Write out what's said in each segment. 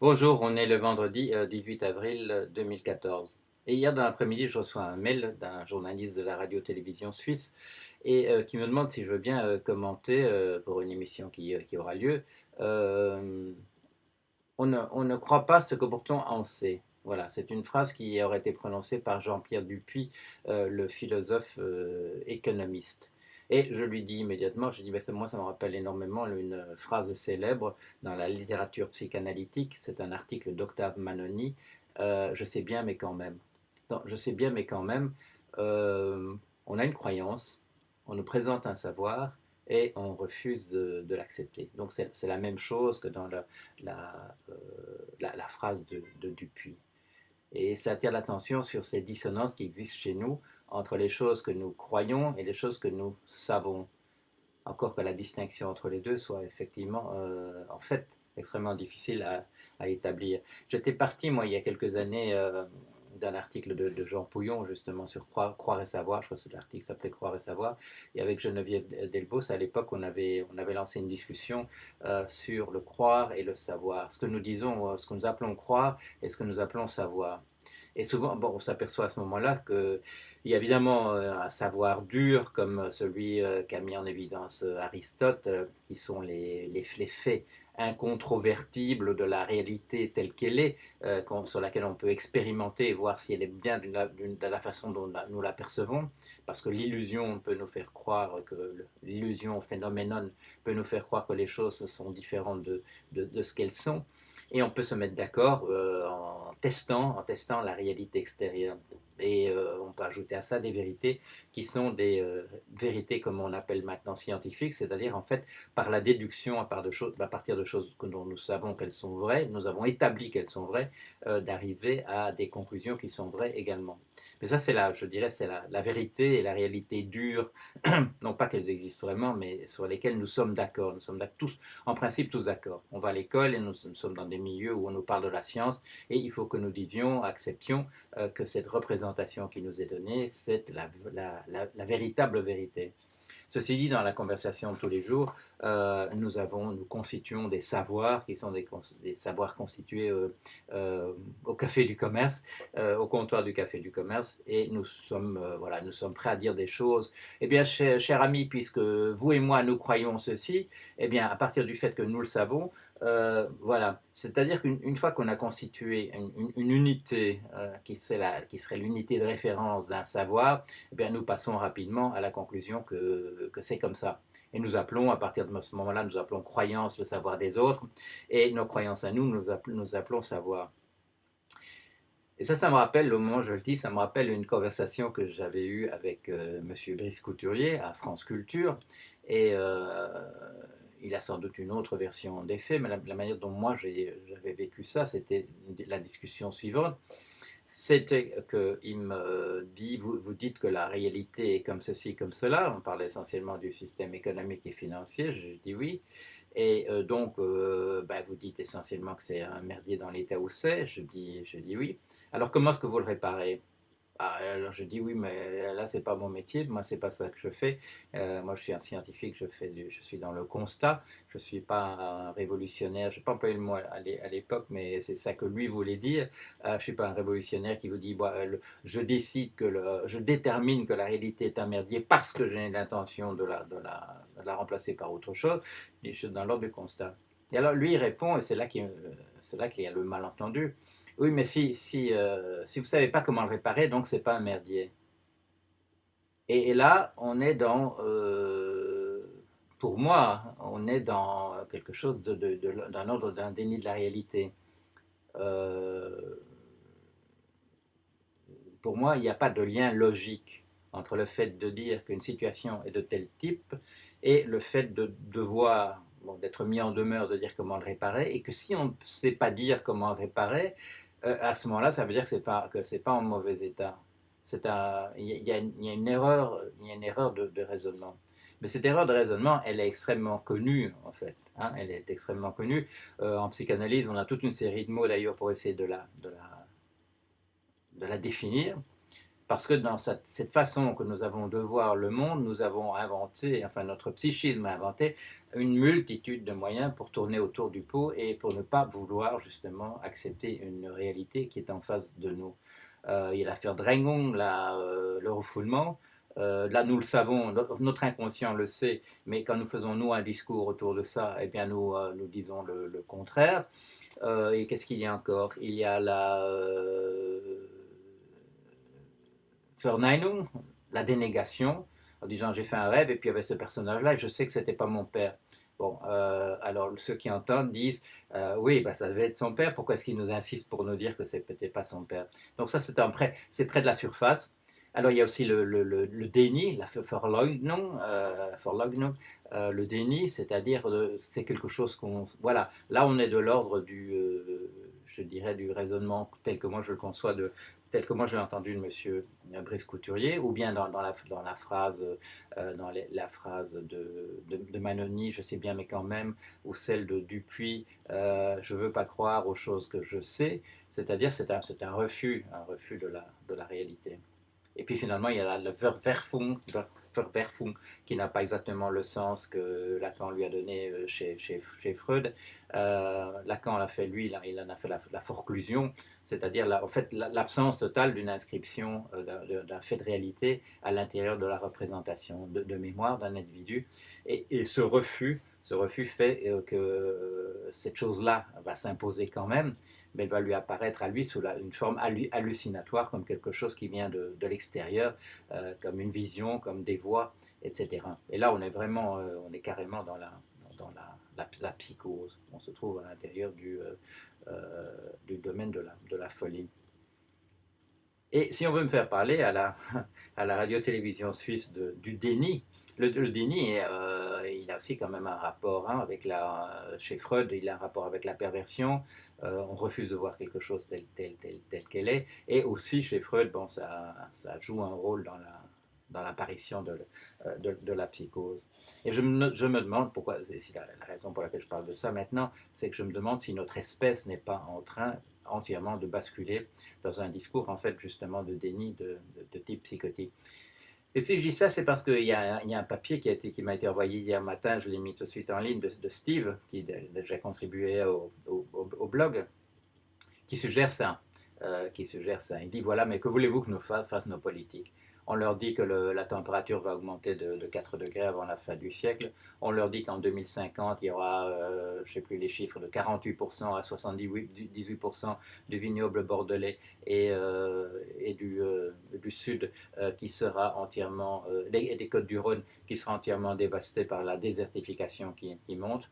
Bonjour, on est le vendredi 18 avril 2014. Et hier dans l'après-midi, je reçois un mail d'un journaliste de la radio-télévision suisse et qui me demande si je veux bien commenter pour une émission qui aura lieu. euh, on ne croit pas ce que pourtant on sait. Voilà, c'est une phrase qui aurait été prononcée par Jean-Pierre Dupuy, le philosophe économiste. Et je lui dis immédiatement, je dis, ben, moi ça me rappelle énormément une phrase célèbre dans la littérature psychanalytique, c'est un article d'Octave Manoni, je sais bien mais quand même. Non, je sais bien mais quand même, euh, on a une croyance, on nous présente un savoir et on refuse de l'accepter. Donc c'est la même chose que dans la, euh, la phrase de Dupuis. Et ça attire l'attention sur ces dissonances qui existent chez nous entre les choses que nous croyons et les choses que nous savons. Encore que la distinction entre les deux soit effectivement, en fait, extrêmement difficile à établir. J'étais parti, moi, il y a quelques années, d'un article de Jean Pouillon, justement, sur croire et savoir. Je crois que l'article s'appelait Croire et savoir. Et avec Geneviève Delbos, à l'époque, on avait lancé une discussion sur le croire et le savoir. Ce que nous disons, ce que nous appelons croire et ce que nous appelons savoir. Et souvent, bon, on s'aperçoit à ce moment-là qu'il y a évidemment un savoir dur comme celui qu'a mis en évidence Aristote, qui sont les faits incontrovertibles de la réalité telle qu'elle est, sur laquelle on peut expérimenter et voir si elle est bien de la façon dont nous la percevons, parce que l'illusion peut nous faire croire que l'illusion phénoménone peut nous faire croire que les choses sont différentes de ce qu'elles sont. Et on peut se mettre d'accord en testant la réalité extérieure. Et on peut ajouter à ça des vérités qui sont des vérités comme on appelle maintenant scientifiques, c'est-à-dire en fait par la déduction à partir de choses dont nous savons qu'elles sont vraies, nous avons établi qu'elles sont vraies, d'arriver à des conclusions qui sont vraies également. Mais ça, je dirais, c'est la vérité et la réalité dure, non pas qu'elles existent vraiment, mais sur lesquelles nous sommes d'accord. Nous sommes tous, en principe, tous d'accord. On va à l'école et nous sommes dans des milieux où on nous parle de la science et il faut que nous disions, acceptions que cette représentation qui nous est donnée, c'est la véritable vérité. Ceci dit, dans la conversation de tous les jours, nous constituons des savoirs qui sont des savoirs constitués au café du commerce, au comptoir du café du commerce, et voilà, nous sommes prêts à dire des choses. Eh bien, cher ami, puisque vous et moi, nous croyons ceci, eh bien, à partir du fait que nous le savons, voilà, c'est-à-dire qu'une fois qu'on a constitué une unité qui serait l'unité de référence d'un savoir, eh bien, nous passons rapidement à la conclusion que c'est comme ça. Et nous appelons, à partir de ce moment-là, nous appelons croyance le savoir des autres, et nos croyances à nous, nous appelons savoir. Et ça me rappelle, au moment où je le dis, ça me rappelle une conversation que j'avais eue avec M. Brice Couturier à France Culture, et il a sans doute une autre version des faits, mais la manière dont moi j'avais vécu ça, c'était la discussion suivante. C'était qu'il me dit, vous dites que la réalité est comme ceci, comme cela. On parle essentiellement du système économique et financier. Je dis oui. Et donc, bah, vous dites essentiellement que c'est un merdier dans l'état où c'est. Je dis oui. Alors, comment est-ce que vous le réparez? Ah, alors je dis oui, mais là c'est pas mon métier, moi c'est pas ça que je fais. Moi je suis un scientifique, je suis dans le constat, je suis pas un révolutionnaire, je n'ai pas employé le mot à l'époque, mais c'est ça que lui voulait dire. Je suis pas un révolutionnaire qui vous dit bah, je détermine que la réalité est un merdier parce que j'ai l'intention de la remplacer par autre chose. Je suis dans l'ordre du constat. Et alors lui il répond, et c'est là qu'il y a le malentendu. Oui, mais si vous ne savez pas comment le réparer, donc c'est pas un merdier. Et là, on est pour moi, on est dans quelque chose d'un ordre d'un déni de la réalité. Euh, pour moi, il n'y a pas de lien logique entre le fait de dire qu'une situation est de tel type et le fait de devoir, bon, d'être mis en demeure de dire comment le réparer, et que si on ne sait pas dire comment le réparer, à ce moment-là, ça veut dire que c'est pas en mauvais état. Il y a une erreur de raisonnement. Mais cette erreur de raisonnement, elle est extrêmement connue, en fait. Hein, elle est extrêmement connue. En psychanalyse, on a toute une série de mots, d'ailleurs, pour essayer de la définir. Parce que dans cette façon que nous avons de voir le monde, nous avons inventé, enfin notre psychisme a inventé une multitude de moyens pour tourner autour du pot et pour ne pas vouloir justement accepter une réalité qui est en face de nous. Il y a l'affaire Drängung, le refoulement. Là, nous le savons, notre inconscient le sait, mais quand nous faisons nous un discours autour de ça, eh bien nous disons le contraire. Et qu'est-ce qu'il y a encore? Il y a Verneinung, la dénégation, en disant j'ai fait un rêve et puis il y avait ce personnage-là et je sais que c'était pas mon père. Bon, alors ceux qui entendent disent oui, bah, ça devait être son père, pourquoi est-ce qu'il nous insiste pour nous dire que c'est peut-être pas son père? Donc ça c'est près de la surface. Alors il y a aussi le déni, la Verleugnung, le déni, c'est-à-dire c'est quelque chose qu'on... Voilà, là on est de l'ordre je dirais, du raisonnement tel que moi je le conçois, tel que moi je l'ai entendu de monsieur Brice Couturier, ou bien dans la phrase, la phrase de Manoni, je sais bien mais quand même, ou celle de Dupuis, je ne veux pas croire aux choses que je sais, c'est-à-dire c'est un refus de la réalité. Et puis finalement, il y a le Verwerfung qui n'a pas exactement le sens que Lacan lui a donné chez Freud. Lacan l'a fait, lui, il en a fait la forclusion, c'est-à-dire en fait, l'absence totale d'une inscription d'un fait de réalité à l'intérieur de la représentation de mémoire d'un individu. Et ce refus fait que cette chose-là va s'imposer quand même, mais elle va lui apparaître à lui sous une forme hallucinatoire, comme quelque chose qui vient de l'extérieur, comme une vision, comme des voix, etc. Et là, on est carrément la psychose. On se trouve à l'intérieur du domaine de la folie. Et si on veut me faire parler à la radio-télévision suisse du déni, le déni, il a aussi quand même un rapport avec chez Freud, il a un rapport avec la perversion. On refuse de voir quelque chose tel qu'elle est. Et aussi chez Freud, bon, ça joue un rôle dans l'apparition de la psychose. Et je me demande pourquoi, c'est la raison pour laquelle je parle de ça maintenant, c'est que je me demande si notre espèce n'est pas en train entièrement de basculer dans un discours en fait justement de déni de type psychotique. Et si je dis ça, c'est parce qu'il y a un papier qui m'a été envoyé hier matin, je l'ai mis tout de suite en ligne, de Steve, qui a déjà contribué au blog, qui suggère ça. Il dit voilà, mais que voulez-vous que nous fassent nos politiques? On leur dit que la température va augmenter de 4 degrés avant la fin du siècle. On leur dit qu'en 2050, il y aura, je ne sais plus les chiffres, de 48% à 78% du vignoble bordelais et du sud qui sera entièrement, et des côtes du Rhône qui sera entièrement dévasté par la désertification qui monte.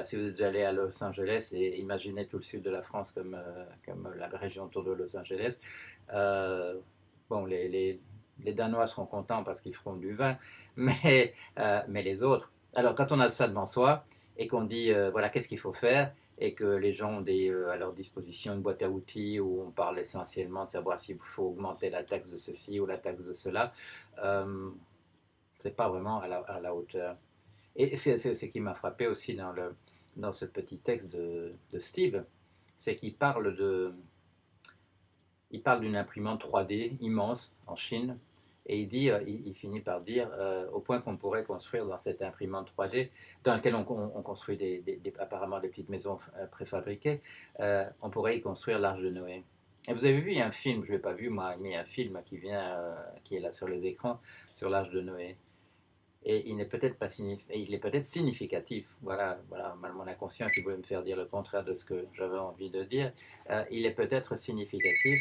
Si vous êtes déjà allé à Los Angeles et imaginez tout le sud de la France comme la région autour de Los Angeles, bon, les Danois seront contents parce qu'ils feront du vin, mais les autres. Alors, quand on a ça devant soi et qu'on dit, voilà, qu'est-ce qu'il faut faire, et que les gens ont à leur disposition une boîte à outils où on parle essentiellement de savoir s'il faut augmenter la taxe de ceci ou la taxe de cela, c'est pas vraiment à la hauteur. Et c'est ce qui m'a frappé aussi dans ce petit texte de Steve, c'est il parle d'une imprimante 3D immense en Chine, et il finit par dire, au point qu'on pourrait construire dans cette imprimante 3D, dans laquelle on construit apparemment des petites maisons préfabriquées, on pourrait y construire l'Arche de Noé. Et vous avez vu, il y a un film, je ne l'ai pas vu moi, mais il y a un film qui est là sur les écrans, sur l'Arche de Noé. Et il n'est peut-être pas il est peut-être significatif. Voilà mon inconscient qui voulait me faire dire le contraire de ce que j'avais envie de dire. Il est peut-être significatif.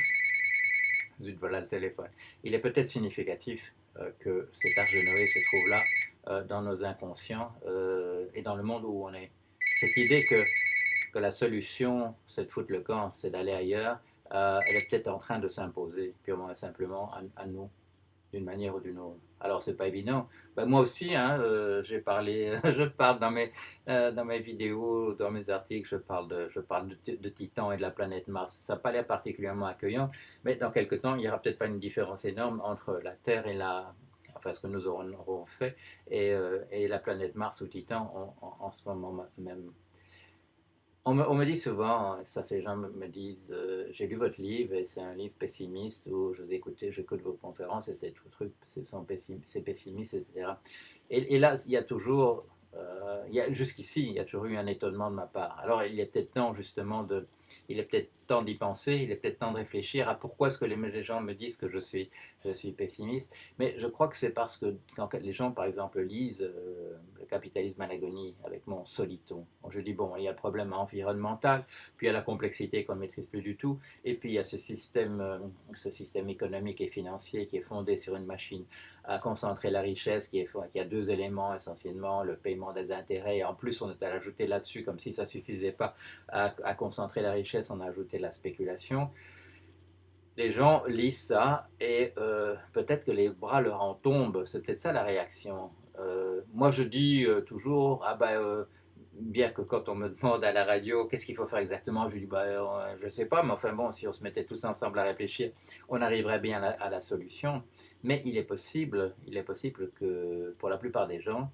Zut, voilà le téléphone. Il est peut-être significatif que cet arche de Noé se trouve là, dans nos inconscients et dans le monde où on est. Cette idée que la solution, c'est de foutre le camp, c'est d'aller ailleurs, elle est peut-être en train de s'imposer purement et simplement à nous, d'une manière ou d'une autre. Alors, c'est pas évident. Ben, moi aussi, hein, j'ai parlé, je parle dans mes vidéos, dans mes articles, je parle de Titan et de la planète Mars. Ça n'a pas l'air particulièrement accueillant, mais dans quelques temps, il n'y aura peut-être pas une différence énorme entre la Terre et enfin, ce que nous aurons fait, et la planète Mars ou Titan en ce moment même. On me dit souvent, ça ces gens me disent, j'ai lu votre livre et c'est un livre pessimiste où je vous écoutez, j'écoute vos conférences et c'est tout truc, c'est pessimiste, etc. Et là, il y a toujours, jusqu'ici, il y a toujours eu un étonnement de ma part. Alors, il est peut-être temps justement il est peut-être temps d'y penser, il est peut-être temps de réfléchir à pourquoi est-ce que les gens me disent que je suis pessimiste. Mais je crois que c'est parce que quand les gens, par exemple, lisent Le capitalisme à l'agonie avec mon soliton, je dis, bon, il y a le problème environnemental, puis il y a la complexité qu'on ne maîtrise plus du tout, et puis il y a ce système économique et financier qui est fondé sur une machine à concentrer la richesse, qui a deux éléments essentiellement, le paiement des intérêts, et en plus on est à l'ajouter là-dessus, comme si ça ne suffisait pas à concentrer la richesse, on a ajouté la spéculation. Les gens lisent ça et peut-être que les bras leur en tombent. C'est peut-être ça la réaction. Moi, je dis toujours, ah ben, bien que quand on me demande à la radio qu'est-ce qu'il faut faire exactement, je dis, bah, je ne sais pas, mais enfin bon, si on se mettait tous ensemble à réfléchir, on arriverait bien à la solution. Mais il est possible que pour la plupart des gens,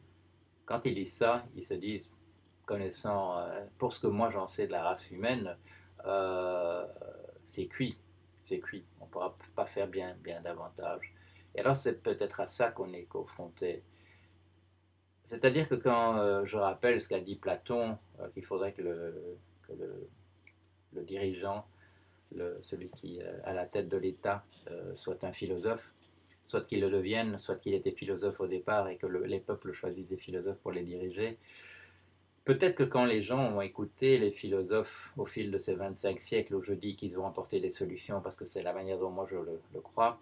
quand ils lisent ça, ils se disent, connaissant, pour ce que moi j'en sais de la race humaine, euh, c'est cuit, c'est cuit. On ne pourra pas faire bien davantage. Et alors c'est peut-être à ça qu'on est confronté. C'est-à-dire que quand je rappelle ce qu'a dit Platon, qu'il faudrait que le dirigeant, celui qui est à la tête de l'État, soit un philosophe, soit qu'il le devienne, soit qu'il était philosophe au départ et que les peuples choisissent des philosophes pour les diriger. Peut-être que quand les gens ont écouté les philosophes au fil de ces 25 siècles où je dis qu'ils ont apporté des solutions parce que c'est la manière dont moi je le crois,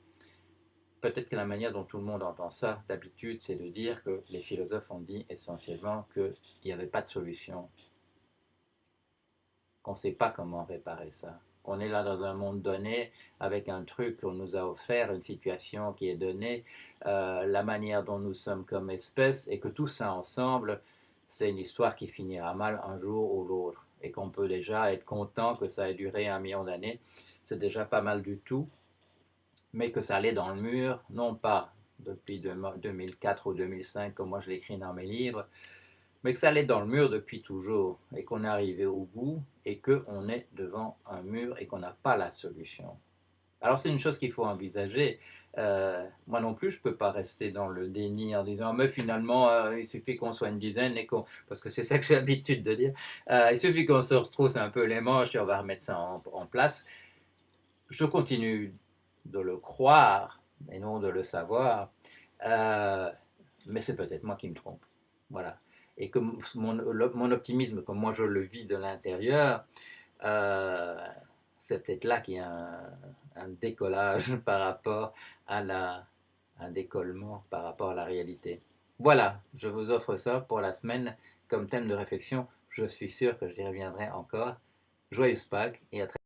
peut-être que la manière dont tout le monde entend ça d'habitude, c'est de dire que les philosophes ont dit essentiellement qu'il n'y avait pas de solution, qu'on ne sait pas comment réparer ça. On est là dans un monde donné, avec un truc qu'on nous a offert, une situation qui est donnée, la manière dont nous sommes comme espèce, et que tout ça ensemble, c'est une histoire qui finira mal un jour ou l'autre. Et qu'on peut déjà être content que ça ait duré 1 million d'années, c'est déjà pas mal du tout, mais que ça allait dans le mur, non pas depuis 2004 ou 2005, comme moi je l'écris dans mes livres, mais que ça allait dans le mur depuis toujours, et qu'on est arrivé au bout, et qu'on est devant un mur, et qu'on n'a pas la solution. Alors c'est une chose qu'il faut envisager. Moi non plus, je ne peux pas rester dans le déni en disant, mais finalement, il suffit qu'on soit une dizaine, parce que c'est ça que j'ai l'habitude de dire, il suffit qu'on se retrousse un peu les manches et on va remettre ça en place. Je continue de le croire, et non de le savoir, euh, mais c'est peut-être moi qui me trompe. Voilà. Et que mon optimisme, comme moi je le vis de l'intérieur, euh, c'est peut-être là qu'il y a un décollage par rapport à un décollement par rapport à la réalité. Voilà, je vous offre ça pour la semaine comme thème de réflexion. Je suis sûr que j'y reviendrai encore. Joyeuse Pâques et à très